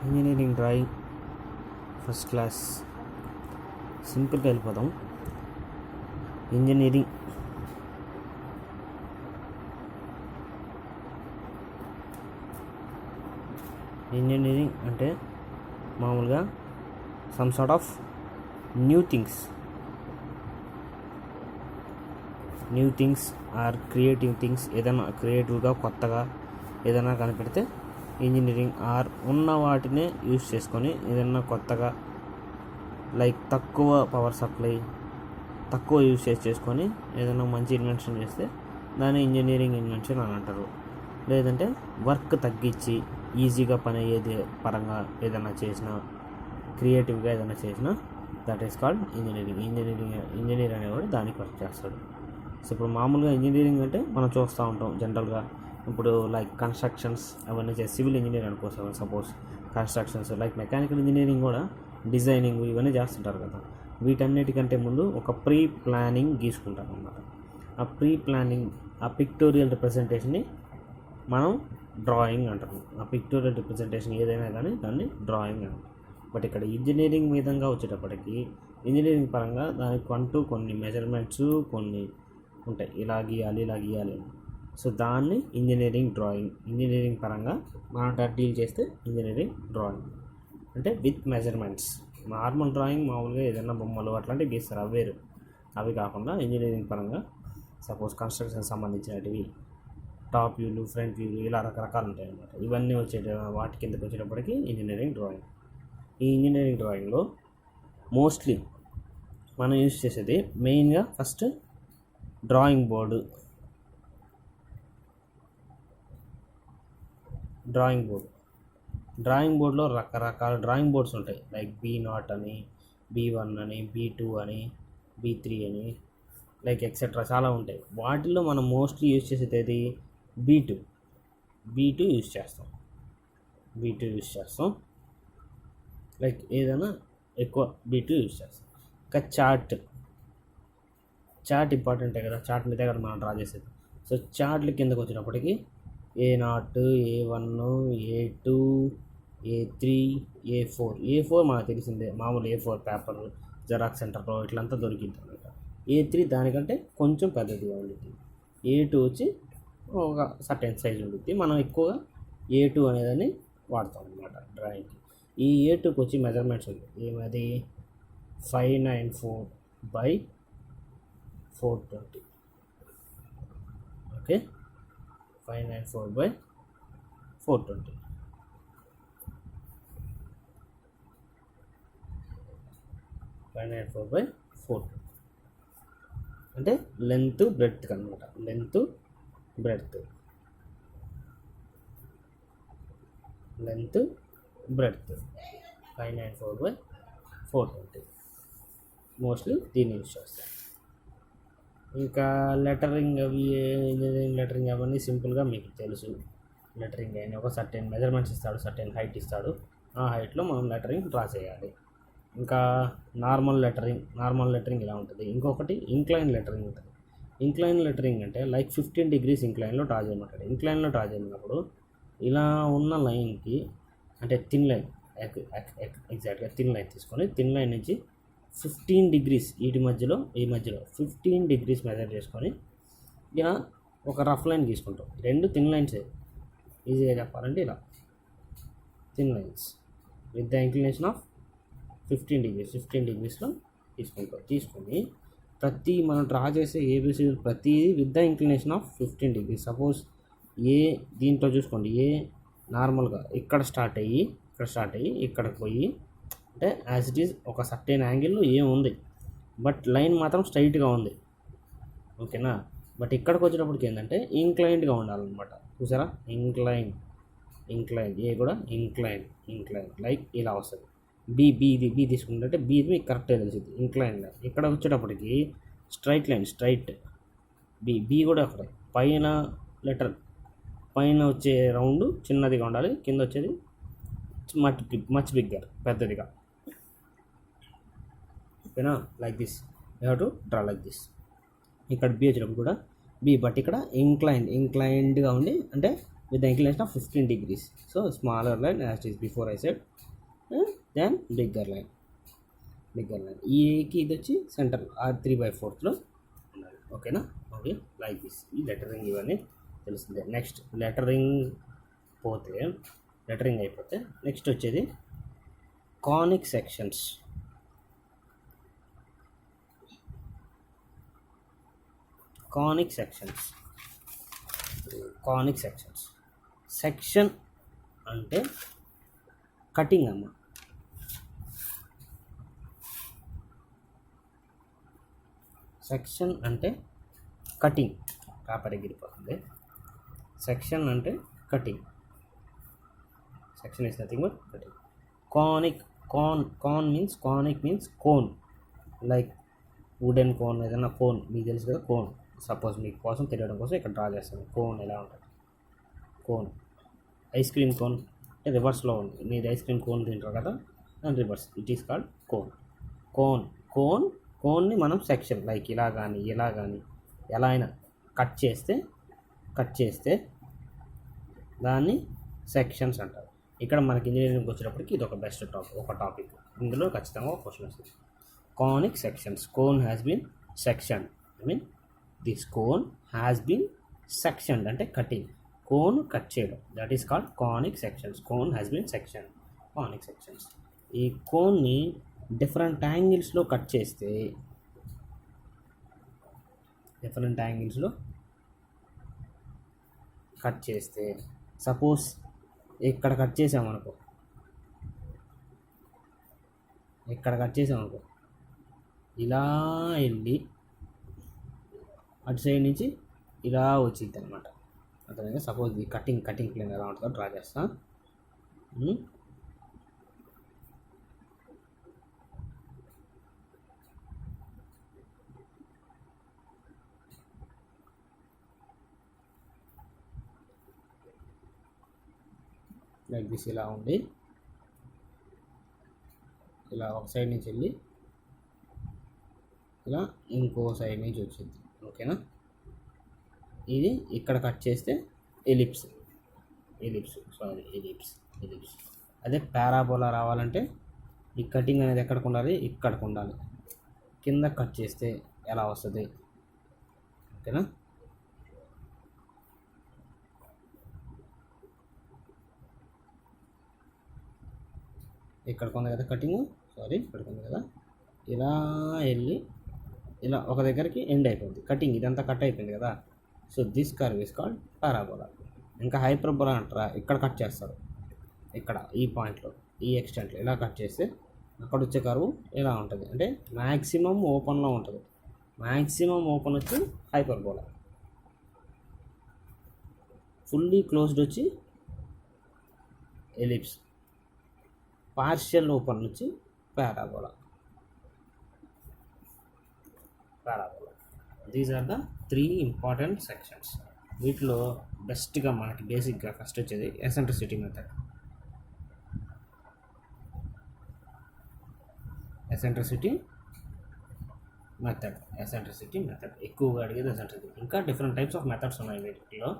Engineering drawing first class. సింపుల్గా వెళ్ళిపోదాం. Engineering అంటే మామూలుగా some sort of new things or creative things. ఏదైనా క్రియేటివ్గా కొత్తగా ఏదైనా కనిపెడితే ఇంజనీరింగ్, ఆర్ ఉన్న వాటినే యూజ్ చేసుకొని ఏదైనా కొత్తగా లైక్ తక్కువ పవర్ సప్లై తక్కువ యూసేజ్ చేసుకొని ఏదైనా మంచి ఇన్వెన్షన్ చేస్తే దాన్ని ఇంజనీరింగ్ ఇన్వెన్షన్ అని అంటారు. లేదంటే వర్క్ తగ్గించి ఈజీగా పని అయ్యేది పరంగా ఏదైనా చేసినా, క్రియేటివ్గా ఏదైనా చేసినా దట్ ఈస్ కాల్డ్ ఇంజనీర్ అనేవాడు దానికి వర్క్ చేస్తాడు. సో ఇప్పుడు మామూలుగా ఇంజనీరింగ్ అంటే మనం చూస్తూ ఉంటాం జనరల్గా. ఇప్పుడు లైక్ కన్స్ట్రక్షన్స్ అవన్నీ సివిల్ ఇంజనీర్ అనుకోసం, suppose constructions like mechanical engineering కూడా డిజైనింగ్ ఇవన్నీ చేస్తుంటారు కదా. వీటన్నిటికంటే ముందు ఒక ప్రీ ప్లానింగ్ గీసుకుంటాం అన్నమాట. ఆ ప్రీ ప్లానింగ్, ఆ పిక్టోరియల్ రిప్రజెంటేషన్ని మనం డ్రాయింగ్ అంటాము. ఆ పిక్టోరియల్ రిప్రజెంటేషన్ ఏదైనా కానీ దాన్ని డ్రాయింగ్ అంటాం. బట్ ఇక్కడ ఇంజనీరింగ్ విధంగా వచ్చేటప్పటికి ఇంజనీరింగ్ పరంగా దానికి అంటూ కొన్ని మెజర్మెంట్స్ కొన్ని ఉంటాయి. ఇలా గీయాలి. సో దాన్ని ఇంజనీరింగ్ పరంగా మనం డీల్ చేస్తే ఇంజనీరింగ్ డ్రాయింగ్ అంటే విత్ మెజర్మెంట్స్. నార్మల్ డ్రాయింగ్ మామూలుగా ఏదైనా బొమ్మలు అట్లాంటివి గీస్తారు, అవి కాకుండా ఇంజనీరింగ్ పరంగా సపోజ్ కన్స్ట్రక్షన్ సంబంధించినవి టాప్ వ్యూలు, ఫ్రంట్ వ్యూలు ఇలా రకరకాలు ఉంటాయి అన్నమాట. ఇవన్నీ వాటి కిందకి వచ్చేటప్పటికి ఇంజనీరింగ్ డ్రాయింగ్. ఈ ఇంజనీరింగ్ డ్రాయింగ్లో మోస్ట్లీ మనం యూజ్ చేసేది మెయిన్గా ఫస్ట్ డ్రాయింగ్ బోర్డులో రకరకాల డ్రాయింగ్ బోర్డ్స్ ఉంటాయి. లైక్ B0 అని, B1 అని, B2 అని, B3 అని, లైక్ ఎక్సెట్రా చాలా ఉంటాయి. వాటిల్లో మనం మోస్ట్లీ యూజ్ చేసేది ఏది? B2 యూజ్ చేస్తాం. లైక్ ఏదైనా ఎక్కువ B2 యూజ్ చేస్తాం. ఇంకా చార్ట్ ఇంపార్టెంటే కదా, చార్ట్ మీదే కదా మనం డ్రా చేసేది. సో చార్ట్ల కిందకు వచ్చినప్పటికీ A0, A1, A2, A3, A4 మనకు తెలిసిందే. మామూలు A4 పేపర్ జెరాక్స్ సెంటర్లో ఇట్లంతా దొరికింది అనమాట. A3 దానికంటే కొంచెం పెద్దదిగా ఉంటుంది. A2 వచ్చి ఒక సర్టెన్ సైజ్ ఉంటుంది. మనం ఎక్కువగా A2 అనేదాన్ని వాడతాం అనమాట డ్రాయింగ్కి. ఈ A2కి వచ్చి మెజర్మెంట్స్ ఉంది. ఏమది? 594/420. ఓకే, 594/420. అంటే లెంత్ బ్రెడ్త్ అనమాట. 594/420 మోస్ట్లీ దీన్ని యూజ్ చేస్తాం. ఇంకా లెటరింగ్ ఇంజనీరింగ్ లెటరింగ్ అవన్నీ సింపుల్గా మీకు తెలుసు. లెటరింగ్ అయినా ఒక సర్టెన్ మెజర్మెంట్స్ ఇస్తాడు, సర్టెన్ హైట్ ఇస్తాడు. ఆ హైట్లో మనం లెటరింగ్ డ్రా చేయాలి. ఇంకా నార్మల్ లెటరింగ్ ఇలా ఉంటుంది. ఇంకొకటి ఇంక్లైన్ లెటరింగ్ ఉంటుంది. ఇంక్లైన్ లెటరింగ్ అంటే లైక్ 15 degrees ఇంక్లైన్లో డ్రా చేయమంటాడు. ఇంక్లైన్లో డ్రా చేయమన్నప్పుడు ఇలా ఉన్న లైన్కి అంటే థిన్ లైన్, ఎగ్జాక్ట్గా థిన్ లైన్ తీసుకొని థిన్ లైన్ నుంచి 15 degrees ఈ మధ్యలో 15 degrees మెజర్ చేసుకొని ఇలా ఒక రఫ్ లైన్ గీసుకుంటాం. రెండు థిన్ లైన్సే, ఈజీగా చెప్పాలంటే ఇలా thin lines with the inclination of 15 degreesలో తీసుకొని మనం డ్రా చేసే ఏబిసి ప్రతిదీ with the inclination of 15 degrees. Suppose దీంట్లో చూసుకోండి, నార్మల్గా ఇక్కడ స్టార్ట్ అయ్యి ఇక్కడికి పోయి అంటే యాజ్ ఇట్ ఈజ్ ఒక సర్టెన్ యాంగిల్లో ఉంది, బట్ లైన్ మాత్రం స్ట్రైట్గా ఉంది. ఓకేనా? బట్ ఇక్కడికి వచ్చినప్పటికి ఏంటంటే ఇంక్లైన్డ్గా ఉండాలన్నమాట. చూసారా? ఇంక్లైన్ కూడా ఇంక్లైన్ లైక్ ఇలా వస్తుంది. బి తీసుకుంటే బి మీకు కరెక్ట్గా తెలిసింది ఇంక్లైన్ లైన్. ఇక్కడ వచ్చేటప్పటికి స్ట్రైట్ లైన్ బి కూడా అక్కడ పైన వచ్చే రౌండ్ చిన్నదిగా ఉండాలి, కింద వచ్చేది మచ్ బిగ్గర్ పెద్దదిగా. ఓకేనా? Like this you have to draw like this. ఇక్కడ బి వచ్చినప్పుడు కూడా బట్ ఇక్కడ ఇంక్లైన్డ్గా ఉండి అంటే with the inclination of 15 degrees. So smaller line as it is before I said, then bigger line. ఈ ఏకి ఇది వచ్చి సెంటర్ R3/4లో ఉండాలి. ఓకేనా? Okay, like this. ఈ లెటరింగ్ ఇవన్నీ తెలుస్తుంది. నెక్స్ట్ లెటరింగ్ అయిపోతే నెక్స్ట్ వచ్చేది కానిక్ సెక్షన్స్. సెక్షన్ అంటే కటింగ్ అమ్మ. సెక్షన్ అంటే కటింగ్. కాపరెగిరిపోతుంది. సెక్షన్ అంటే cutting. Section is nothing but cutting. Conic means cone. Like wooden cone, ఏదైనా కోన్ మీకు తెలుసు కదా. కోన్ సపోజ్ మీకు కోసం తెలియడం కోసం ఇక్కడ డ్రా చేస్తాను. కోన్ ఎలా ఉంటుంది? కోన్, ఐస్ క్రీమ్ కోన్ అంటే రివర్స్లో ఉంది. మీరు ఐస్ క్రీమ్ కోన్ తింటారు కదా, and reverse, it is called కోన్ని మనం సెక్షన్ లైక్ ఇలా కానీ ఎలా అయినా కట్ చేస్తే దాన్ని సెక్షన్స్ అంటారు. ఇక్కడ మనకి ఇంజనీరింగ్కి వచ్చేటప్పటికి ఇది ఒక బెస్ట్ టాపిక్. ఇందులో ఖచ్చితంగా ఒక క్వశ్చన్ వస్తుంది. Conic sections. Cone has been section. This cone has been sectioned అంటే కటింగ్. కోన్ కట్ చేయడం, that is called conic sections. Cone has been section, conic sections. ఈ కోన్ని డిఫరెంట్ యాంగిల్స్లో కట్ చేస్తే సపోజ్ ఇక్కడ కట్ చేసామనుకో, ఇలా వెళ్ళి అటు సైడ్ నుంచి ఇలా వచ్చింది అనమాట. అర్థమైందా? సపోజ్ ఈ కటింగ్ ప్లేన్ ఎలా ఉంటుందో డ్రా చేస్తా. Like this. ఇలా ఉండి ఇలా ఒక సైడ్ నుంచి వెళ్ళి ఇలా ఇంకో సైడ్ నుంచి వచ్చింది. ఓకేనా? ఇది ఇక్కడ కట్ చేస్తే ఎలిప్స్. అదే పారాబోలా రావాలంటే ఈ కటింగ్ అనేది ఎక్కడికి ఉండాలి? ఇక్కడికి ఉండాలి. కింద కట్ చేస్తే ఎలా వస్తుంది? ఓకేనా? ఇక్కడికి ఉంది కదా కటింగ్, ఇక్కడికి ఉంది కదా. ఇలా వెళ్ళి ఇలా ఒక దగ్గరికి ఎండ్ అయిపోయింది కటింగ్. ఇదంతా కట్ అయిపోయింది కదా. So this curve is called parabola. ఇంకా హైపర్బోలా అంటారా? ఇక్కడ కట్ చేస్తారు. ఇక్కడ ఈ పాయింట్లో, ఈ ఎక్స్టెంట్లో ఇలా కట్ చేస్తే అక్కడ వచ్చే కర్వ్ ఎలా ఉంటుంది అంటే మ్యాక్సిమం ఓపెన్లో ఉంటుంది. మ్యాక్సిమం ఓపెన్ వచ్చి హైపర్బోలా. ఫుల్లీ క్లోజ్డ్ వచ్చి ఎలిప్స్. పార్షియల్ ఓపెన్ నుంచి parabola. These are the 3 important sections. వీటిలో బెస్ట్గా మనకి బేసిక్గా ఫస్ట్ వచ్చేది ఎసెంట్రిసిటీ మెథడ్. ఎసెంట్రిసిటీ మెథడ్ ఎక్కువగా అడిగేది ఎసెంట్రిసిటీ. ఇంకా డిఫరెంట్ టైప్స్ ఆఫ్ మెథడ్స్ ఉన్నాయి వీటిలో,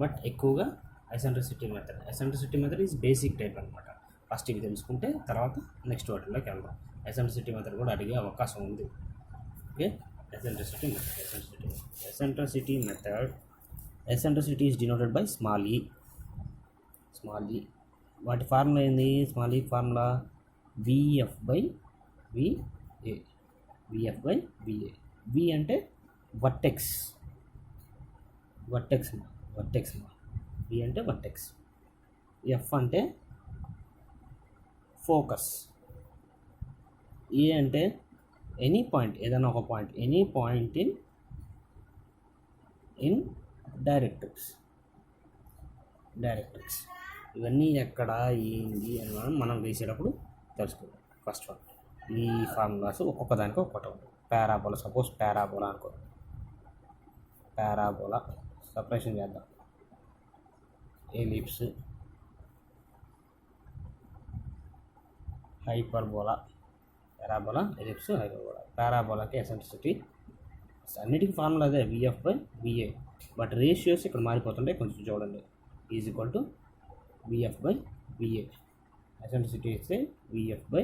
బట్ ఎక్కువగా eccentricity method is basic type అనమాట. ఫస్ట్ ఇవి తెలుసుకుంటే తర్వాత నెక్స్ట్ వాటిలోకి వెళ్దాం. ఎసెంట్రిసిటీ మెథడ్ కూడా అడిగే అవకాశం ఉంది. Okay, eccentricity is denoted by small ఈ. వాటి ఫార్ములా ఏంది? స్మాల్ ఈ ఫార్ములా VF/VA. V అంటే వర్టెక్స్. V అంటే వర్టెక్స్. F అంటే ఫోకస్. ఏ అంటే ఎనీ పాయింట్, ఏదైనా ఒక point, any point in directrix. ఇవన్నీ ఎక్కడ ఏంది అని మనం వేసేటప్పుడు తెలుసుకుందాం. ఫస్ట్ వన్, ఈ ఫార్ములాస్ ఒక్కొక్క దానికి ఒక్కొక్కటి ఉంటుంది. పారాబోలా, సపోజ్ పారాబోలా అనుకో. పారాబోలా సపరేషన్ చేద్దాం. Ellipse, hyperbola. Parabola, ellipse, hyperbola. పారాబోలాకి ఎసెంట్రిసిటీ అన్నిటికీ ఫార్ములా అదే VF/VA, బట్ రేషియోస్ ఇక్కడ మారిపోతుంటాయి. కొంచెం చూడండి. Is equal to VF by VA. Eccentricity ఇస్తే విఎఫ్ బై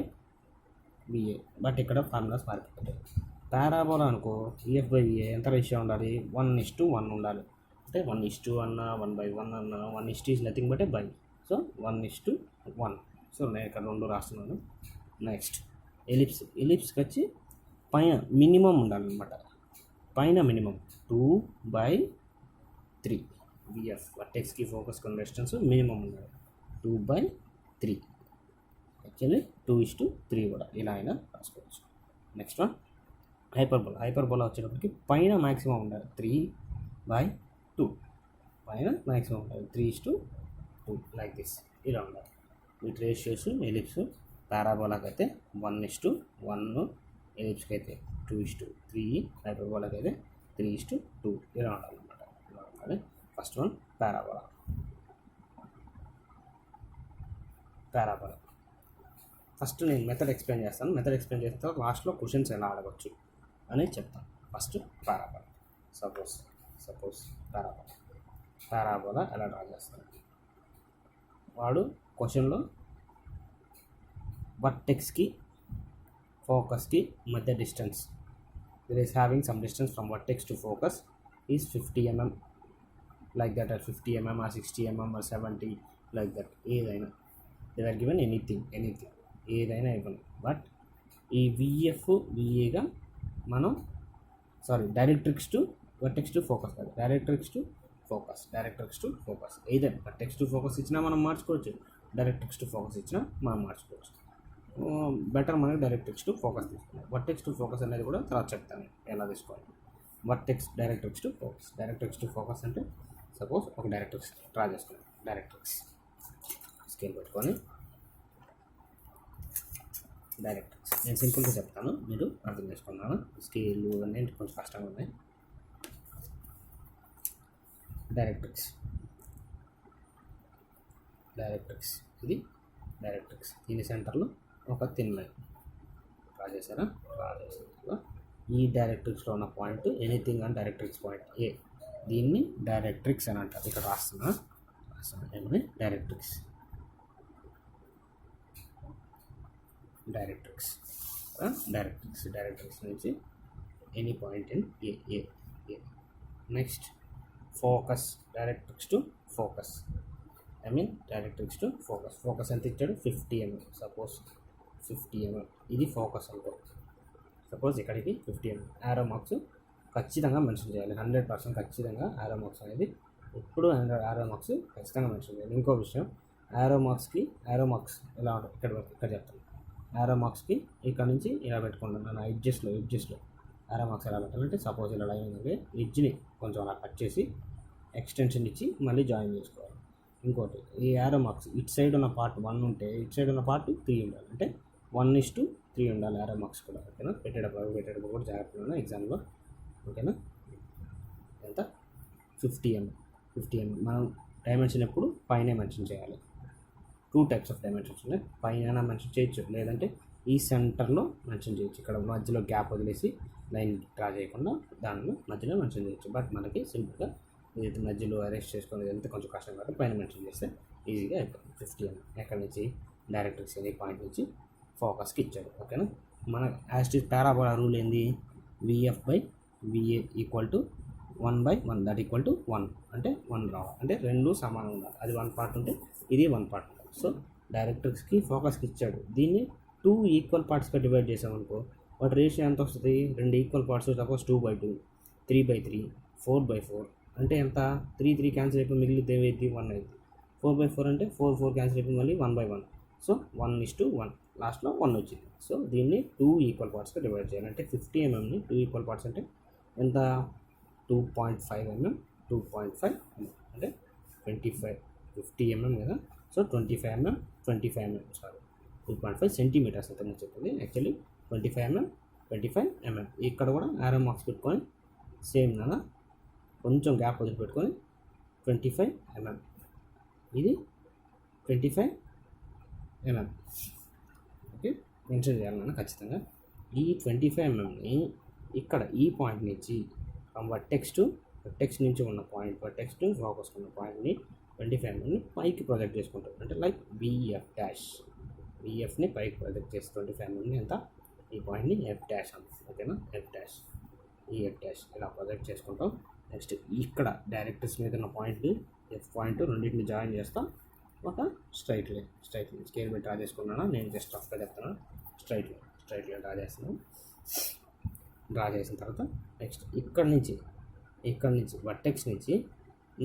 విఏ. బట్ ఇక్కడ ఫార్ములాస్ మారిపోతాయి. పారాబోలా అనుకో విఎఫ్ బై విఏ ఎంత రేషియో ఉండాలి? 1:1 ఉండాలి. అంటే 1:1 అన్న 1/1 అన్న 1 is nothing but a by. So 1:1. So నేను ఇక్కడ 2 రాస్తున్నాను. నెక్స్ట్ ఎలిప్స్కి వచ్చి పైన మినిమం ఉండాలన్నమాట. పైన మినిమం 2/3 విఎఫ్. వర్టెక్స్కి ఫోకస్ కొన్ని డిస్టెన్స్ మినిమం ఉండాలి 2/3. యాక్చువల్లీ 2:3 కూడా ఇలా అయినా రాసుకోవచ్చు. నెక్స్ట్ వన్ హైపర్బోలా వచ్చేటప్పటికి పైన మ్యాక్సిమం ఉండాలి 3/2. పైన మ్యాక్సిమం ఉండాలి 3:2 లైక్ దిస్ ఇలా ఉండాలి. వీటి రేషియోస్ ఎలిప్స్ పారాబోలాకి అయితే 1:1, ఎలిప్స్కి అయితే 2:3, హైపర్బోలాకి అయితే 3:2 ఇలా ఉండాలన్నమాట. ఇలా ఉండాలి. First one parabola. ఫస్ట్ నేను మెథడ్ ఎక్స్ప్లెయిన్ చేస్తాను. మెథడ్ ఎక్స్ప్లెయిన్ చేసిన తర్వాత లాస్ట్లో క్వశ్చన్స్ ఎలా అడగవచ్చు అనేది చెప్తాను. First parabola. సపోజ్ పారాబోలా ఎలా డ్రా చేస్తాను. వాడు క్వశ్చన్లో వర్టెక్స్కి ఫోకస్కి మధ్య distance there is having some distance from vertex to focus is 50 mm, like that, or 50 mm or 60 mm or 70, like that. ఏదైనా they are given anything ఏదైనా ఇవ్వండి. బట్ ఈ VF విఏగా మనం directrix to vertex to focus కాదు, directrix to focus. ఏదైనా vertex to focus ఇచ్చినా మనం మార్చుకోవచ్చు, డైరెక్ట్రిక్స్ టు ఫోకస్ ఇచ్చినా మనం మార్చుకోవచ్చు. బెటర్ మనకి డైరెక్ట్రిక్స్ టు ఫోకస్ తీసుకున్నాం. వర్టెక్స్ టు ఫోకస్ అనేది కూడా తర్వాత చెప్తాను ఎలా తీసుకోవాలి. డైరెక్ట్రిక్స్ టు ఫోకస్ అంటే సపోజ్ ఒక డైరెక్ట్రిక్స్ డ్రా చేసుకున్నాం. డైరెక్ట్రిక్స్ స్కేల్ పెట్టుకొని డైరెక్ట్రిక్స్ నేను సింపుల్గా చెప్తాను, మీరు అర్థం చేసుకున్నాను. స్కేల్ అన్నీ కొంచెం కష్టంగా ఉన్నాయి. డైరెక్ట్రిక్స్ ఇది డైరెక్ట్రిక్స్. దీని సెంటర్లో ఒక థిన్ లైన్ డ్రా చేశారా? ఈ డైరెక్ట్రిక్స్లో ఉన్న పాయింట్ ఎనీథింగ్ అని డైరెక్ట్రిక్స్ పాయింట్ ఏ. దీన్ని డైరెక్ట్రిక్స్ అని అంటారు. ఇక్కడ రాస్తున్నా ఏమని డైరెక్ట్రిక్స్ నుంచి any point in a. Next focus, directrix to focus. Directrix to focus ఎంత ఇచ్చాడు? 50 mm. సపోజ్ 50 mm ఇది ఫోకస్ అనుకో. సపోజ్ ఇక్కడికి 50 mm. యారో మార్క్స్ ఖచ్చితంగా మెన్షన్ చేయాలి. 100% ఖచ్చితంగా యారో మార్క్స్ అనేది ఎప్పుడు యారో మార్క్స్ ఖచ్చితంగా మెన్షన్ చేయాలి. ఇంకో విషయం, యారో మార్క్స్ ఎలా ఉంటుంది ఇక్కడ చెప్తాను. యారో మార్క్స్కి ఇక్కడ నుంచి ఇలా పెట్టుకుంటాను. ఎడ్జెస్లో యారో మార్క్స్ ఎలా పెట్టాలంటే సపోజ్ ఇలా లైన్ ఉంది, ఎడ్జ్ని కొంచెం అలా కట్ చేసి ఎక్స్టెన్షన్ ఇచ్చి మళ్ళీ జాయిన్ చేసుకోవాలి. ఇంకోటి, ఈ యారో మార్క్స్ ఇటు సైడ్ ఉన్న పార్ట్ 1 ఉంటే ఇటు సైడ్ ఉన్న పార్ట్ 3 ఉండాలి. అంటే 1:3 ఉండాలి యారో మార్క్స్ కూడా. ఓకేనా? పెట్టేటప్పుడు కూడా జాగ్రత్తగా ఎగ్జామ్లో. ఓకేనా? ఎంత? 50 mm. మనం డైమెన్షన్ ఎప్పుడు పైన మెన్షన్ చేయాలి. 2 types ఆఫ్ డైమెన్షన్స్ ఉన్నాయి. పైన మెన్షన్ చేయొచ్చు, లేదంటే ఈ సెంటర్లో మెన్షన్ చేయొచ్చు. ఇక్కడ మధ్యలో గ్యాప్ వదిలేసి లైన్ డ్రా చేయకుండా దానిలో మధ్యలో మెన్షన్ చేయొచ్చు. బట్ మనకి సింపుల్గా ఇది మధ్యలో అరెస్ట్ చేసుకుని వెళ్తే కొంచెం కష్టం కాబట్టి పైన మెన్షన్ చేస్తే ఈజీగా అయిపోతుంది. 50 mm ఎక్కడి నుంచి డైరెక్ట్రిక్స్ అనే పాయింట్ నుంచి ఫోకస్కి ఇచ్చాడు. ఓకేనా? మన యాస్టిస్ పారాబోలా రూల్ ఏంది? VF by VA equal to 1/1, that equal to 1. అంటే 1 రావాలి. అంటే రెండు సమానం ఉండాలి. అది 1 పార్ట్ ఉంటే ఇది 1 పార్ట్ ఉండాలి. సో డైరెక్ట్రిక్స్కి ఫోకస్కి ఇచ్చాడు. దీన్ని 2 ఈక్వల్ పార్ట్స్గా డివైడ్ చేసామనుకో, వాటి రేషియో ఎంత వస్తుంది? 2 ఈక్వల్ పార్ట్స్. సపోజ్ 2/2, 3/3, 4/4. అంటే ఎంత? 3 క్యాన్సిల్ అయిపోయి మిగిలితే ఏమైంది? 1 అయింది. 4/4 అంటే 4 క్యాన్సిల్ అయిపోయి మళ్ళీ 1/1. సో 1:1 లాస్ట్లో 1 వచ్చింది. సో దీన్ని 2 ఈక్వల్ పార్ట్స్గా డివైడ్ చేయాలి. అంటే 50 mmని 2 ఈక్వల్ పార్ట్స్ అంటే ఎంత? 2.5 mm, 2.5 mm అంటే 25. 50 mm కదా. సో 25 mm 2.5 సెంటీమీటర్స్ అయితే నేను చెప్పింది. Actually 25 mm. ఇక్కడ కూడా యారో మార్క్స్ పెట్టుకొని సేమ్ కదా, కొంచెం గ్యాప్ వదిలిపెట్టుకొని 25 mm. ఇది 25 mm. ఓకే, మెన్షన్ చేయాలన్నా ఖచ్చితంగా. ఈ 25 mmని ఇక్కడ ఈ పాయింట్ నుంచి వర్టెక్స్ నుంచి ఉన్న పాయింట్, వర్టెక్స్ టు ఫోకస్ ఉన్న పాయింట్ని 25 ఎంఎంని పైకి ప్రొజెక్ట్ చేసుకుంటాం, అంటే లైక్ విఎఫ్ డాష్. విఎఫ్ని పైకి ప్రొజెక్ట్ చేసి 25 ఎంఎంని ఎంత, ఈ పాయింట్ని ఎఫ్ డాష్ అంటాం. ఓకేనా, ఎఫ్ డాష్, ఈ ఎఫ్ డాష్ ఇలా ప్రొజెక్ట్ చేసుకుంటాం. నెక్స్ట్ ఇక్కడ డైరెక్టర్స్ మీద ఉన్న పాయింట్ ఎఫ్ పాయింట్ రెండింటిని జాయిన్ చేస్తాం. ఒక స్ట్రైట్ లైన్ స్కేల్ పెట్టి డ్రా చేసుకున్నాను. నేను జస్ట్ రఫ్గా చెప్తున్నాను. స్ట్రైట్ లైన్ డ్రా చేస్తున్నాను. డ్రా చేసిన తర్వాత నెక్స్ట్ ఇక్కడ నుంచి వర్టెక్స్ నుంచి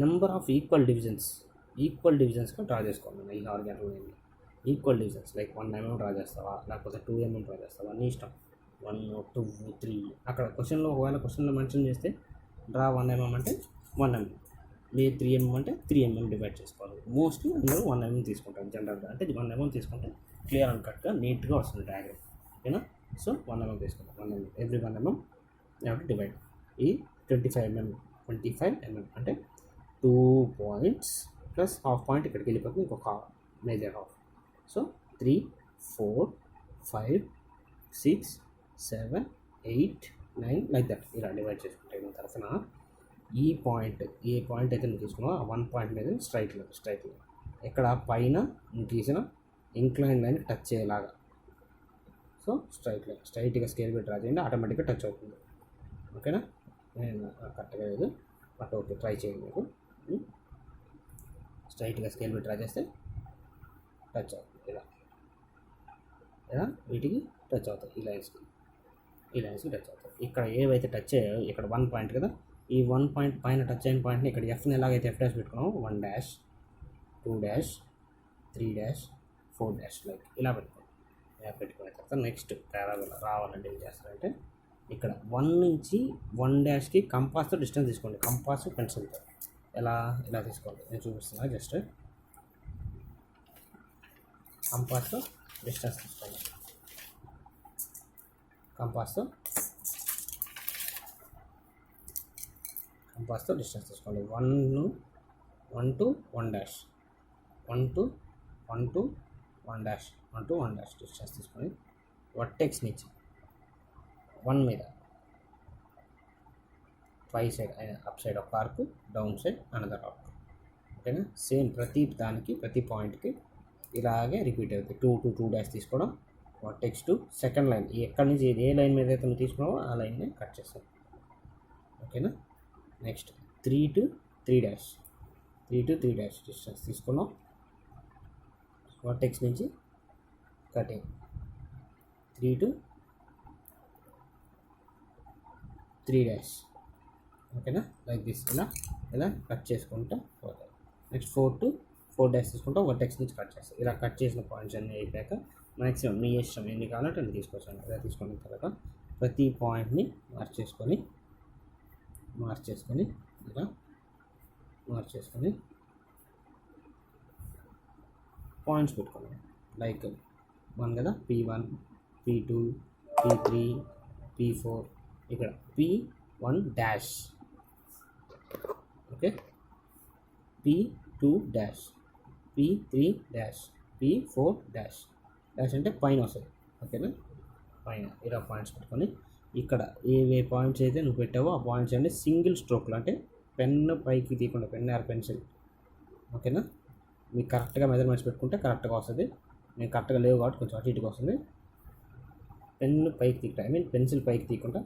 నెంబర్ ఆఫ్ ఈక్వల్ డివిజన్స్గా డ్రా చేసుకోవాలి. ఈ హారిజాంటల్ లైన్ని equal divisions like 1 mm draw చేస్తావా, లేకపోతే 2 mm డ్రా చేస్తావా, నీ ఇష్టం. 1, 2, 3 అక్కడ క్వశ్చన్లో మెన్షన్ చేస్తే డ్రా 1 mm అంటే 1 mm, లేదు 3 mm అంటే 3 mm డివైడ్ చేసుకోవాలి. మోస్ట్లీ అందరూ 1 mm తీసుకుంటారు జనరల్గా, అంటే 1 mm తీసుకుంటే క్లియర్ అండ్ కట్గా నీట్గా వస్తుంది డయాగ్రామ్. ఓకేనా, సో 1 mm తీసుకుంటాం. 1 mm ఎవ్రీ 1 mm డివైడ్. ఈ 25 mm అంటే 2 పాయింట్స్ ప్లస్ హాఫ్ పాయింట్ ఇక్కడికి వెళ్ళిపోతుంది, ఇంకొక major half. So 3, 4, 5, 6, 7, 8, 9 like that ఇలా డివైడ్ చేసుకుంటే దాని తరఫున ఏ పాయింట్ అయితే నువ్వు తీసుకున్నావు ఆ 1 పాయింట్ మీద స్ట్రైట్ లైన్ ఎక్కడ పైన నువ్వు తీసిన ఇంక్లైన్ లైన్ టచ్ అయ్యేలాగా. సో స్ట్రైట్గా స్కేల్ పెట్టి డ్రా చేయండి, ఆటోమేటిక్గా టచ్ అవుతుంది. ఓకేనా, నేను కరెక్ట్గా లేదు బట్ ఓకే, ట్రై చేయండి. మీకు స్ట్రైట్గా స్కేల్ పెట్టి డ్రా చేస్తే టచ్ అవుతుంది. ఇలా వీటికి టచ్ అవుతాయి, ఈ లైన్స్కి టచ్ అవుతాయి. ఇక్కడ ఏవైతే టచ్ అయ్యాయో ఇక్కడ 1 పాయింట్ కదా, ఈ 1 పాయింట్ పైన టచ్ అయిన పాయింట్ని ఇక్కడ ఎఫ్ని ఎలాగైతే ఎఫ్ డాష్ పెట్టుకున్నాము 1 dash 2 dash 3 dash 4 dash like ఇలా పెట్టుకున్న తర్వాత నెక్స్ట్ పారాబోలా రావాలంటే ఏం చేస్తారంటే ఇక్కడ 1 నుంచి 1 డాష్కి కంపాస్తో డిస్టెన్స్ తీసుకోండి. కంపాస్ పెన్సిల్తో ఇలా తీసుకోండి. నేను చూపిస్తున్నా, జస్ట్ కంపాస్తో డిస్టెన్స్ తీసుకోండి. కంపాస్తో డిస్టెన్స్ తీసుకోండి. 1 to 1 dash 1 to 1 dash distance తీసుకొని వర్టెక్స్ నుంచి 1 మీద ట్వై సైడ్ అప్ సైడ్ ఒక arc, down side another arc. ఓకేనా, సేమ్ ప్రతి పాయింట్కి ఇలాగే రిపీట్ అవుతాయి. 2 to 2 డాష్ తీసుకోవడం, వర్టెక్స్ టు సెకండ్ లైన్ ఎక్కడి నుంచి ఏ లైన్ మీద అయితే నువ్వు తీసుకున్నావో ఆ లైన్ని కట్ చేస్తాం. ఓకేనా, నెక్స్ట్ 3 to 3 డాష్ డిస్టెన్స్ తీసుకున్నాం. వర్టెక్స్ నుంచి కటింగ్ 3 to 3 డాష్. ఓకేనా, లైక్ దిస్ ఇలా కట్ చేసుకుంటా పోతాయి. నెక్స్ట్ 4 to 4 డాష్ తీసుకుంటాం, వర్టెక్స్ నుంచి కట్ చేస్తాం. ఇలా కట్ చేసిన పాయింట్స్ అన్నీ అయిపోయాక మ్యాక్సిమం మీ ఇష్టం ఎన్ని కావాలంటే అన్ని తీసుకొచ్చాను. ఇలా తీసుకున్న తర్వాత ప్రతి పాయింట్ని మార్చేసుకొని ఇలా మార్చేసుకొని పాయింట్స్ పెట్టుకోండి. లైక్ 1 కదా, P1, P2, P3, P4, ఇక్కడ P1 dash. Okay, P2 dash, P3 dash, P4 dash అంటే పైన వస్తుంది. ఓకేనా, పైన ఇలా పాయింట్స్ పెట్టుకొని ఇక్కడ ఏ పాయింట్స్ అయితే నువ్వు పెట్టావో ఆ పాయింట్స్ అన్నీ సింగిల్ స్ట్రోక్లో, అంటే పెన్ పైకి తీయకుండా, పెన్ ఆర్ పెన్సిల్. ఓకేనా, మీకు కరెక్ట్గా మెజర్మెంట్స్ పెట్టుకుంటే కరెక్ట్గా వస్తుంది. నేను కరెక్ట్గా లేవు కాబట్టి కొంచెం అటు ఇటుగా వస్తుంది. పెన్సిల్ పైకి తీయకుండా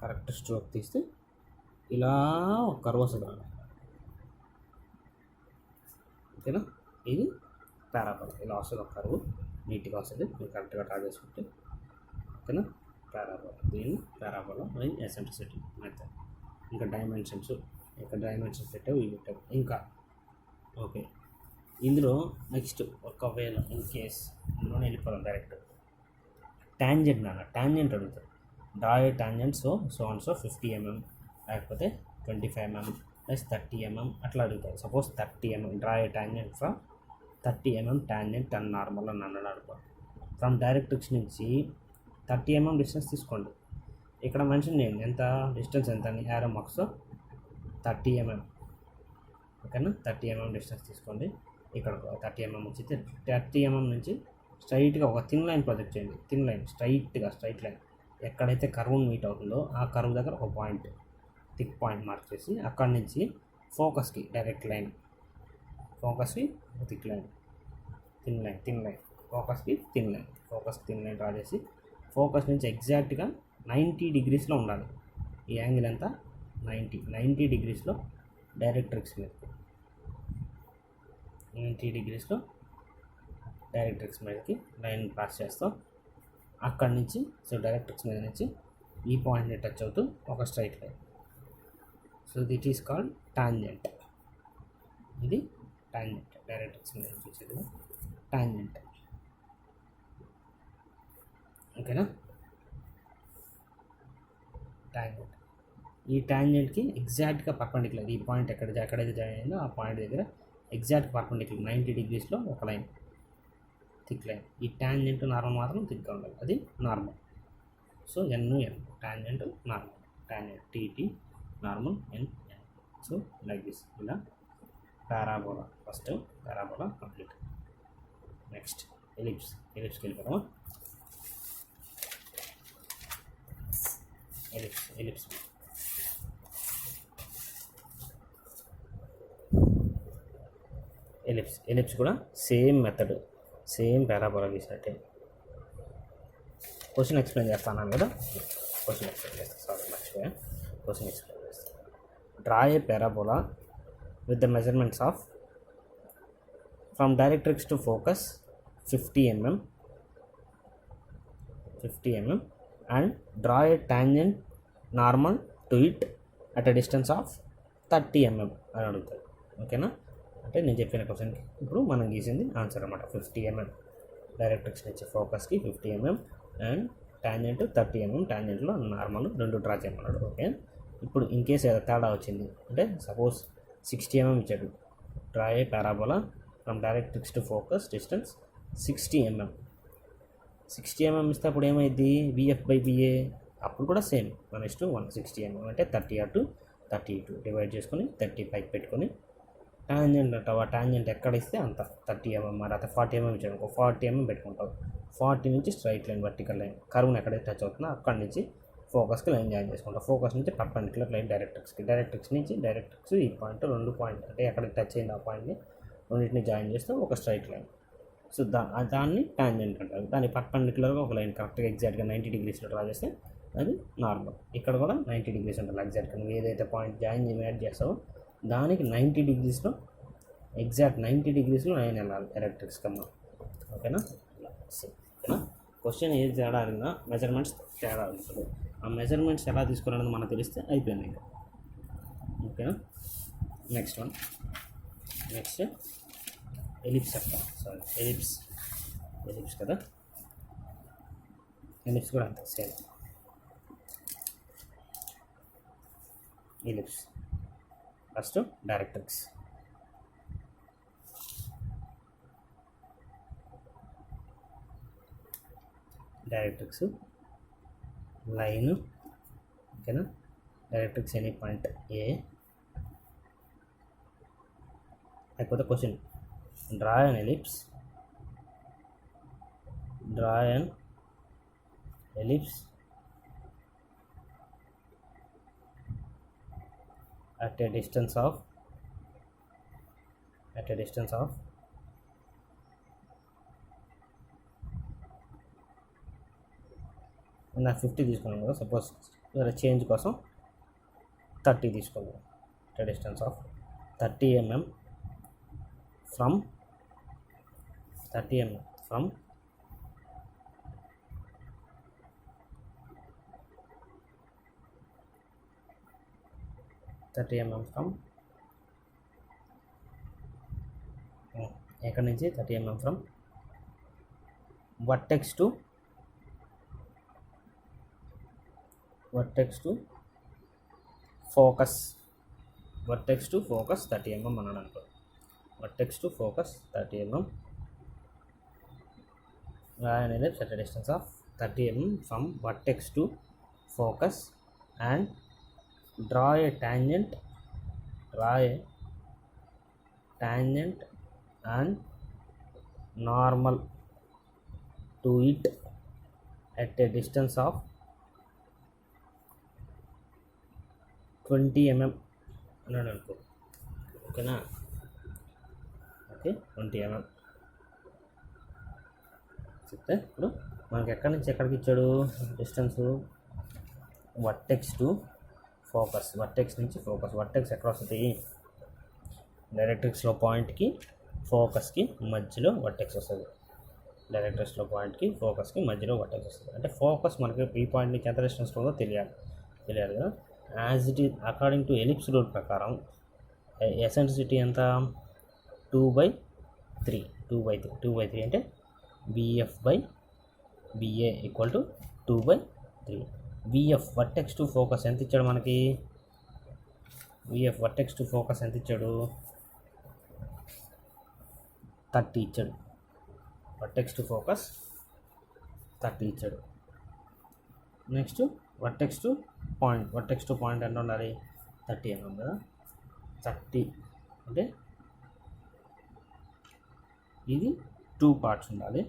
కరెక్ట్ స్ట్రోక్ తీస్తే ఇలా ఒక కర్వ్ వస్తుంది. ఓకేనా, ఇది పారాబోలా ఇలా వస్తుంది, ఒక కర్వ్ నీట్గా వస్తుంది. మీరు కరెక్ట్గా డ్రా చేసుకుంటే. ఓకేనా, దీన్ని పారాబోలా అండ్ ఎసెంట్రిసిటీ మెథడ్. ఇంకా డైమెన్షన్స్ పెట్టావు, ఇవి పెట్టావు. ఇంకా ఓకే, ఇందులో నెక్స్ట్ ఒకవేళ ఇన్ కేస్ ఇందులోనే వెళ్ళిపోదాం డైరెక్ట్. ట్యాంజెంట్ అడుగుతారు. డ్రా ఏ ట్యాంజెంట్ సో 50 mm లేకపోతే 25 mm ప్లస్ 30 mm అట్లా అడుగుతారు. Suppose 30 mm draw A tangent from 30 mm tangent and normal అని అన్నాడు అనుకో. ఫ్రమ్ డైరెక్ట్రిక్స్ నుంచి 30 mm డిస్టెన్స్ తీసుకోండి. ఇక్కడ మెన్షన్ చేయండి ఎంత డిస్టెన్స్ ఎంత అని, యారో మార్క్స్ 30 mm. ఓకేనా, 30 mm డిస్టెన్స్ తీసుకోండి. ఇక్కడ 30 mm వచ్చి 30 mm నుంచి స్ట్రైట్గా ఒక థిన్ లైన్ ప్రొజెక్ట్ చేయండి. థిన్ లైన్ స్ట్రైట్ లైన్ ఎక్కడైతే కర్వ్ మీట్ అవుతుందో ఆ కర్వ్ దగ్గర ఒక పాయింట్ థిక్ పాయింట్ మార్క్ చేసి అక్కడి నుంచి ఫోకస్కి డైరెక్ట్ లైన్ ఫోకస్కి థిక్ లైన్, థిన్ లైన్, ఫోకస్కి థిన్ లైన్ డ్రా చేసి ఫోకస్ నుంచి ఎగ్జాక్ట్గా 90 డిగ్రీస్లో ఉండాలి. ఈ యాంగిల్ ఎంత 90 డిగ్రీస్లో డైరెక్ట్రిక్స్ మీద 90 డిగ్రీస్లో డైరెక్ట్రిక్స్ మీదకి లైన్ పాస్ చేస్తాం. అక్కడి నుంచి సో డైరెక్ట్రిక్స్ మీద నుంచి ఈ పాయింట్ని టచ్ అవుతూ ఒక straight line. So this is called tangent. ఇది టాంజెంట్, డైరెక్ట్రిక్స్ మీద చూసేది టాంజెంట్. ఓకేనా? టాంజెంట్. ఈ టాంజెంట్కి ఎగ్జాక్ట్గా పర్పెండిక్యులర్, ఈ పాయింట్ ఎక్కడైతే జాయిన్ అయిందో ఆ పాయింట్ దగ్గర ఎగ్జాక్ట్ పర్పెండిక్యులర్ 90 డిగ్రీస్లో ఒక లైన్, థిక్ లైన్. ఈ టాంజెంట్ నార్మల్ మాత్రం థిక్గా ఉండాలి, అది normal. So N tangent normal, tangent TT normal N. So like this, ఇలా parabola. First parabola complete. Next ఎలిప్స్కి వెళ్ళిపోతామా? ఎలిప్స్ కూడా సేమ్ మెథడ్, సేమ్ పారాబోలా గీసినట్టే. క్వశ్చన్ ఎక్స్ప్లెయిన్ చేస్తాను కదా, క్వశ్చన్ ఎక్స్ప్లెయిన్ చేస్తాను. Draw a parabola with the measurements of from directrix to focus 50 mm and draw a tangent normal to it at a distance of 30 mm అని అడుగుతారు. ఓకేనా? అంటే నేను చెప్పిన క్వశ్చన్కి ఇప్పుడు మనం గీసింది ఆన్సర్ అనమాట. 50 mm డైరెక్ట్రిక్స్ నుంచి ఫోకస్కి 50 mm అండ్ టాంజెంట్ 30 mm. టాంజెంట్లో నార్మల్ రెండు డ్రా చేయమన్నాడు. ఓకే, ఇప్పుడు ఇన్ కేస్ ఏదో తేడా వచ్చింది అంటే సపోజ్ 60 mm ఇచ్చాడు. Draw a parabola from directrix to focus distance 60 mm. 60 mm ఇస్తే అప్పుడు ఏమైంది? VF/VA అప్పుడు కూడా సేమ్ 1:1. 60 mm అంటే 30/32 డివైడ్ చేసుకొని 30 పైకి పెట్టుకొని టాంజెంట్ అంటావు. ఆ టాంజెంట్ ఎక్కడ ఇస్తే అంత 30 mm. మరి అయితే 40 mm ఇచ్చాడు అనుకో, 40 mm పెట్టుకుంటావు. 40 నుంచి స్ట్రైట్ లైన్, వర్టికల్ లైన్, కర్వ్ని ఎక్కడైతే టచ్ అవుతుందో అక్కడి నుంచి ఫోకస్కి లైన్ జాయిన్ చేసుకుంటాం. ఫోకస్ నుంచి పర్పెండిక్యులర్ లైన్ డైరెక్ట్రిక్స్ నుంచి ఈ పాయింట్, రెండు పాయింట్ అంటే ఎక్కడ టచ్ అయింది ఆ పాయింట్ని రెండింటిని జాయిన్ చేస్తే ఒక స్ట్రైట్ లైన్. సో దాన్ని టాంజెంట్ అంటారు. దాని పర్పెండిక్యులర్గా ఒక లైన్ కరెక్ట్గా ఎగ్జాక్ట్గా 90 డిగ్రీస్లో డ్రా చేస్తే అది నార్మల్. ఇక్కడ కూడా 90 డిగ్రీస్ ఉంటుంది ఎగ్జాక్ట్గా. నువ్వు ఏదైతే పాయింట్ జాయిన్ యాడ్ చేస్తావో దానికి 90 డిగ్రీస్లో ఎగ్జాక్ట్ 90 డిగ్రీస్లో లైన్ వెళ్ళాలి డైరెక్ట్రిక్స్ కన్నా. ఓకేనా? ఓకేనా? క్వశ్చన్ ఏది తేడా అడిగినా మెజర్మెంట్స్ తేడా ఉంటుంది. ఆ మెజర్మెంట్స్ ఎలా తీసుకోవాలనేది మనకు తెలిస్తే అయిపోయింది ఇంకా. ఓకేనా? నెక్స్ట్ ఎలిప్స్ కదా. ఎలిప్స్ కూడా అంతే same. Ellipse first directrix, line. ఓకేనా? డైరెక్ట్రిక్స్ ఎనీ పాయింట్ ఏ. లేకపోతే question draw an ellipse at a distance of నా 50 తీసుకున్నాను కదా, సపోజ్ వేరే చేంజ్ కోసం 30 తీసుకున్నాను. at a distance of 30 mm from 30 mm from ఎక్కడి నుంచి 30 mm from vertex to focus 30 mm అన్నాడు అనుకో. Vertex to focus 30 mm an ellipse at a distance of 30 mm from vertex to focus and draw a tangent and normal to it at a distance of 20 mm అన్నాడు అనుకో. ఓకేనా? Okay 20 mm చెప్తే ఇప్పుడు మనకి ఎక్కడి నుంచి ఎక్కడికి ఇచ్చాడు distance vertex to focus, vertex నుంచి ఫోకస్. వర్టెక్స్ ఎక్కడ వస్తుంది డైరెక్ట్రిక్స్లో పాయింట్కి ఫోకస్కి మధ్యలో వర్టెక్స్ వస్తుంది. డైరెక్ట్రిక్స్లో పాయింట్కి ఫోకస్కి మధ్యలో వర్టెక్స్ వస్తుంది. అంటే ఫోకస్ మనకి ఈ పాయింట్ నుంచి ఎంత డిస్టెన్స్ ఉందో తెలియాలి కదా. As it is according to ellipse rule ప్రకారం ఎసెంట్రిసిటీ ఎంత 2/3 2/3 అంటే BF/BA equal to 2/3. VF vertex to focus ఎంత ఇచ్చాడు మనకి, VF వర్టెక్స్ టు ఫోకస్ ఎంత ఇచ్చాడు 30 ఇచ్చాడు. వర్టెక్స్ టు ఫోకస్ 30 ఇచ్చాడు. నెక్స్ట్ వర్టెక్స్ టు పాయింట్ ఎంత ఉండాలి 30 mm కదా. 30 అంటే ఇది 2 పార్ట్స్ ఉండాలి.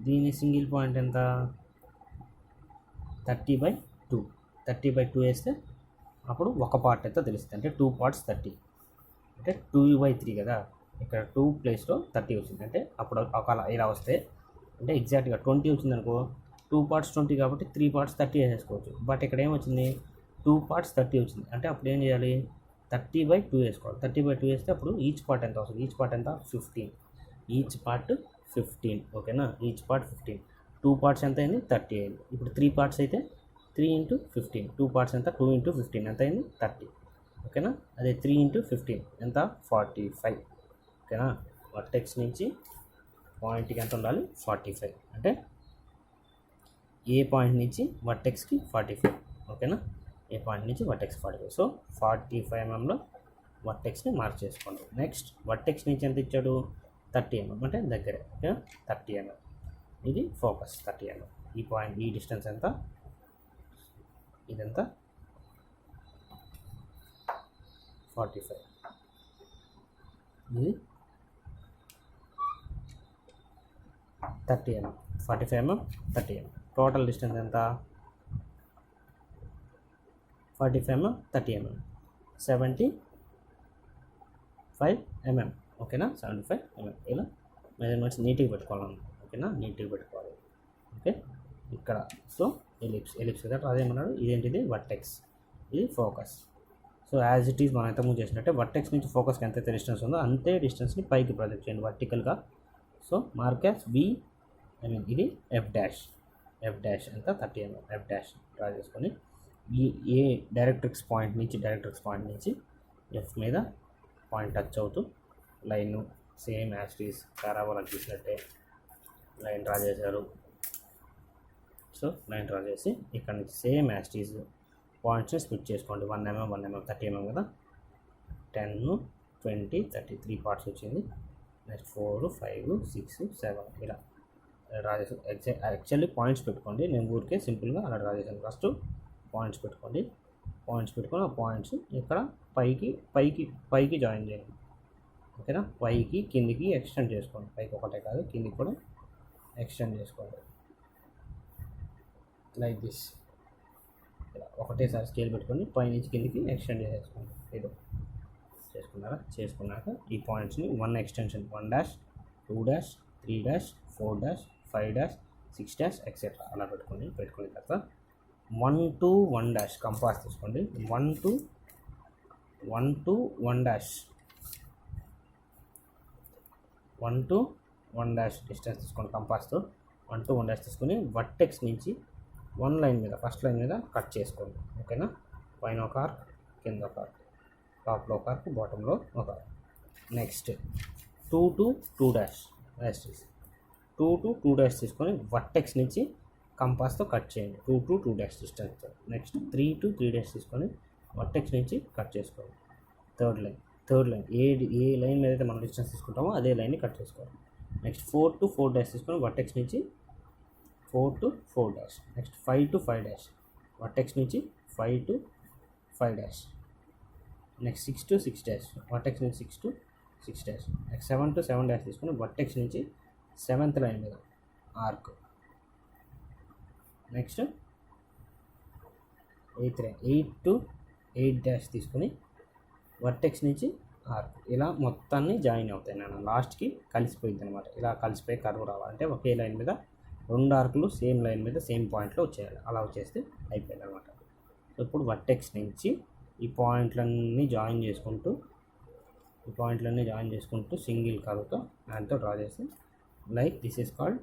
దీని సింగిల్ పాయింట్ ఎంత 30/2 వేస్తే అప్పుడు ఒక పార్ట్ ఎంత తెలుస్తుంది. అంటే 2 parts 30 అంటే 2/3 కదా. ఇక్కడ 2 ప్లేస్లో 30 వచ్చింది. అంటే అప్పుడు ఒకవేళ ఇలా వస్తే అంటే ఎగ్జాక్ట్గా 20 వచ్చింది అనుకో, 2 parts 20 కాబట్టి 3 parts 30 వేసేసుకోవచ్చు. బట్ ఇక్కడ ఏమొచ్చింది 2 parts 30 వచ్చింది. అంటే అప్పుడు ఏం చేయాలి 30/2 వేసుకోవాలి. 30/2 వేస్తే అప్పుడు ఈచ్ పార్ట్ ఎంత వస్తుంది, ఈచ్ పార్ట్ ఎంత 15, ఈచ్ పార్ట్ 15 ఓకేనా. ఈచ్ పార్ట్ 15, 2 parts ఎంత అయింది 30 అయింది. ఇప్పుడు 3 parts అయితే 3 × 15, 2 parts ఎంత 2 × 15 ఎంత అయింది 30 ఓకేనా. అదే 3 × 15 ఎంత 45 ఓకేనా. వర్టెక్స్ నుంచి పాయింట్కి ఎంత ఉండాలి 45 అంటే ఏ పాయింట్ నుంచి వర్టెక్స్కి 45 ఓకేనా. ఏ పాయింట్ నుంచి వర్టెక్స్ 45. సో 45 mmలో వర్టెక్స్ని మార్క్ చేసుకోండి. నెక్స్ట్ వర్టెక్స్ నుంచి ఎంత ఇచ్చాడు 30 mm అంటే దగ్గరే ఓకేనా. 30 mm ఇది ఫోకస్ 30 mm. ఈ పాయింట్ ఈ డిస్టెన్స్ ఎంత, ఇదంతా 45, ఇది 30 mm. 45 mm 30 mm total distance ఎంత 45 mm 30 mm 75 mm ఓకేనా. 75 mm ఇలా మెజర్మెంట్స్ నీట్గా పెట్టుకోవాలి ఓకేనా. నీట్గా పెట్టుకోవాలి ఓకే. ఇక్కడ సో ఎలిప్స్ కదా అదేమన్నాడు, ఇదేంటిది వర్టెక్స్, ఇది focus. So as it is మనం ఇంతకుముందు చేసినట్టే వర్టెక్స్ నుంచి ఫోకస్కి ఎంతైతే డిస్టెన్స్ ఉందో అంతే డిస్టెన్స్ని పైకి ప్రొజెక్ట్ చేయండి వర్టికల్గా. సో మార్క్ యాజ్ ఇది F డాష్ ఎంత 30 mm F డాష్ డ్రా చేసుకొని ఏ డైరెక్ట్రిక్స్ పాయింట్ నుంచి F మీద పాయింట్ టచ్ అవుతూ line same as it is parabola గీసినట్టే లైన్ డ్రా చేశారు. సో లైన్ డ్రా చేసి ఇక్కడ నుంచి సేమ్ యాజ్ ఇట్ ఈజ్ పాయింట్స్ని స్ప్లిట్ చేసుకోండి. 1 mm 30 mm కదా. 10 20 30 3 parts వచ్చింది. నెక్స్ట్ 4 5 6 7 ఇలా డ్రా చేసి యాక్చువల్లీ పాయింట్స్ పెట్టుకోండి. నేను ఊరికే సింపుల్గా అలా డ్రా చేశాను. ఫస్ట్ పాయింట్స్ పెట్టుకొని ఆ పాయింట్స్ ఇక్కడ పైకి జాయిన్ చేయండి ఓకేనా. పైకి కిందికి ఎక్స్టెండ్ చేసుకోండి. పైకి ఒకటే కాదు కిందికి కూడా ఎక్స్టెండ్ చేసుకోండి లైక్ దిస్. ఇలా ఒకటేసారి స్కేల్ పెట్టుకొని పైనుంచి కిందికి ఎక్స్టెండ్ చేసేసుకోండి. ఏదో చేసుకున్నాక ఈ పాయింట్స్ని 1 extension 1 dash 2 dash 3 dash 4 dash 5 dash 6 dash etcetera అలా పెట్టుకున్న తర్వాత 1 to 1 డాష్ కంపాస్ తీసుకోండి. 1 to 1 dash 1 to 1 dash distance తీసుకోండి కంపాస్తో. 1 to 1 డాష్ తీసుకొని వర్టెక్స్ నుంచి 1 లైన్ మీద ఫస్ట్ లైన్ మీద కట్ చేసుకోండి ఓకేనా. పైన ఒక ఆర్క్, కింద ఒక ఆర్క్, టాప్లో ఒక ఆర్క్, బాటంలో ఒక arc. Next 2 to 2 dash 2 to 2 dash తీసుకొని వర్టెక్స్ నుంచి కంపాస్తో కట్ చేయండి 2 to 2 డాష్ డిస్టెన్స్తో. నెక్స్ట్ 3 to 3 డాష్ తీసుకొని వర్టెక్స్ నుంచి కట్ చేసుకోండి. థర్డ్ లైన్ ఏ లైన్ మీద అయితే మనం డిస్టెన్స్ తీసుకుంటామో అదే లైన్ని కట్ చేసుకోవాలి. నెక్స్ట్ 4 to 4 డాష్ తీసుకొని వర్టెక్స్ నుంచి 4 to 4 dash. Next 5 to 5 dash vertex నుంచి 5 to 5 dash. Next 6 to 6 dash vertex నుంచి 6 to 6 dash. Next 7 to 7 dash తీసుకొని వర్టెక్స్ నుంచి 7th లైన్ మీద ఆర్క్. నెక్స్ట్ 8 to 8 డాష్ తీసుకొని వర్టెక్స్ నుంచి ఆర్క్ ఇలా మొత్తాన్ని జాయిన్ అవుతాయి నేను లాస్ట్కి కలిసిపోయింది అనమాట. ఇలా కలిసిపోయి కర్వ్ రావాలంటే ఒకే లైన్ మీద 2 ఆర్కులు సేమ్ లైన్ మీద సేమ్ పాయింట్లో వచ్చేయాలి. అలా వచ్చేస్తే అయిపోయింది అనమాట. సో ఇప్పుడు వర్టెక్స్ నుంచి ఈ పాయింట్లన్నీ జాయిన్ చేసుకుంటూ సింగిల్ కర్వ్తో దాంతో డ్రా చేసి like this is called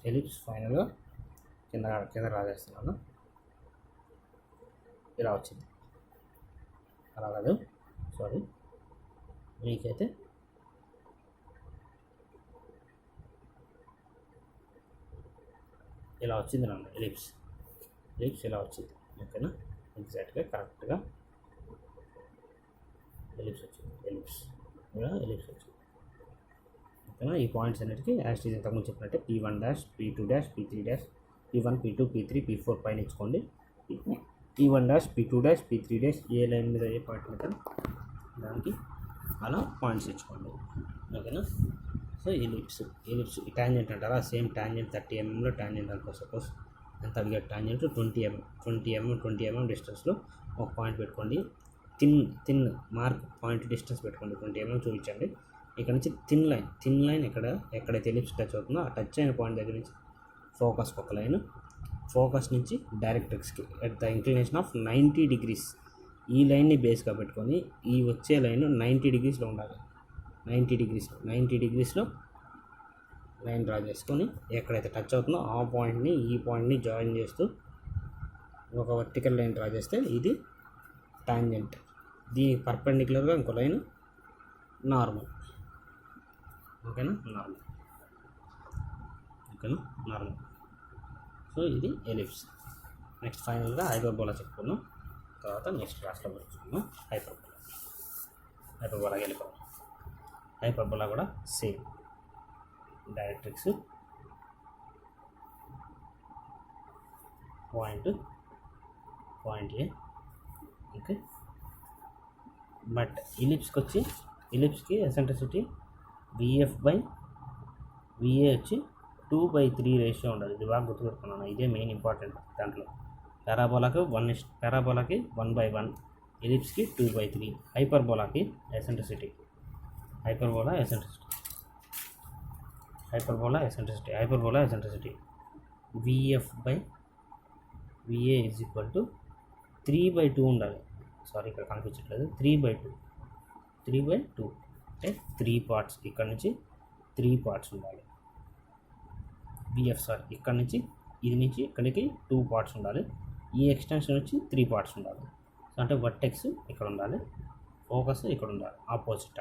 ellipse ఫైనల్గా కింద డ్రా చేస్తున్నాను. ఇలా వచ్చింది. అలా కాదు, సారీ, మీకైతే ఇలా వచ్చింది నన్ను ఎలిప్స్ ఇలా వచ్చింది. ఓకేనా, ఎగ్జాక్ట్గా కరెక్ట్గా ఎలిప్స్ వచ్చింది. ఇలా ఎలిప్స్ వచ్చింది. ఓకేనా, ఈ పాయింట్స్ అన్నిటికీ యాజ్ ఈజ్ ఇంతకుముందు చెప్పినట్టే P1 dash, P2 dash, P3 dash, P1, P2, P3, P4 పైన ఇచ్చుకోండి. P1 dash, P2 dash, P3 dash, ఏ లైన్ మీద ఏ పాయింట్ మీద దానికి అలా పాయింట్స్ ఇచ్చుకోండి. ఓకేనా, సో ఎలిప్స్ ట్యాంజెంట్ అంటారా, సేమ్ ట్యాంజెంట్ 30 mm ట్యాంజెంట్ అనుకో. సపోజ్ ఎంత అడిగాడు ట్యాంజెంట్ 20 mm డిస్టెన్స్లో ఒక పాయింట్ పెట్టుకోండి. థిన్ మార్క్ పాయింట్ డిస్టెన్స్ పెట్టుకోండి, 20 mm చూపించండి. ఇక్కడ నుంచి థిన్ లైన్ ఎక్కడైతే ఎలిప్స్ టచ్ అవుతుందో ఆ టచ్ అయిన పాయింట్ దగ్గర నుంచి ఫోకస్కి ఒక లైన్, ఫోకస్ నుంచి డైరెక్ట్రిక్స్కి at the inclination of 90 degrees ఈ లైన్ని బేస్గా పెట్టుకొని ఈ వచ్చే లైన్ 90 degreesలో ఉండాలి. 90 degreesలో లైన్ డ్రా చేసుకొని ఎక్కడైతే టచ్ అవుతుందో ఆ పాయింట్ని ఈ పాయింట్ని జాయిన్ చేస్తూ ఒక వర్టికల్ లైన్ డ్రా చేస్తే ఇది టాంజెంట్. దీనికి పర్పెండిక్యులర్గా ఇంకో లైన్ నార్మల్. ఓకేనా, నార్మల్. సో ఇది ఎలిప్స్. నెక్స్ట్ ఫైనల్గా హైపర్బోలా చెప్పుకున్నాం. తర్వాత నెక్స్ట్ క్లాస్లో చెప్పుకున్నాం హైపర్బోలాకి వెళ్ళిపోతాం. హైపర్బోలా కూడా same directrix point A. Okay, but ఎలిప్స్కి ఎసెంట్రిసిటీ VF/VA వచ్చి 2/3 రేషియో ఉండాలి. ఇది బాగా గుర్తుపెట్టుకున్నాను, ఇదే మెయిన్ ఇంపార్టెంట్ దాంట్లో. పారాబోలాకి 1/1, ఎలిప్స్కి 2/3. హైపర్బోలాకి eccentricity hyperbola eccentricity VF/VA is equal to 3/2 ఉండాలి. సారీ, ఇక్కడ కనిపించట్లేదు. 3/2 అంటే 3 పార్ట్స్. ఇక్కడ నుంచి 3 పార్ట్స్ ఉండాలి. ఇక్కడ నుంచి ఇది నుంచి ఇక్కడికి 2 పార్ట్స్ ఉండాలి. ఈ ఎక్స్టెన్షన్ వచ్చి 3 పార్ట్స్ ఉండాలి. అంటే వర్టెక్స్ ఇక్కడ ఉండాలి, ఫోకస్ ఇక్కడ ఉండాలి, ఆపోజిట్.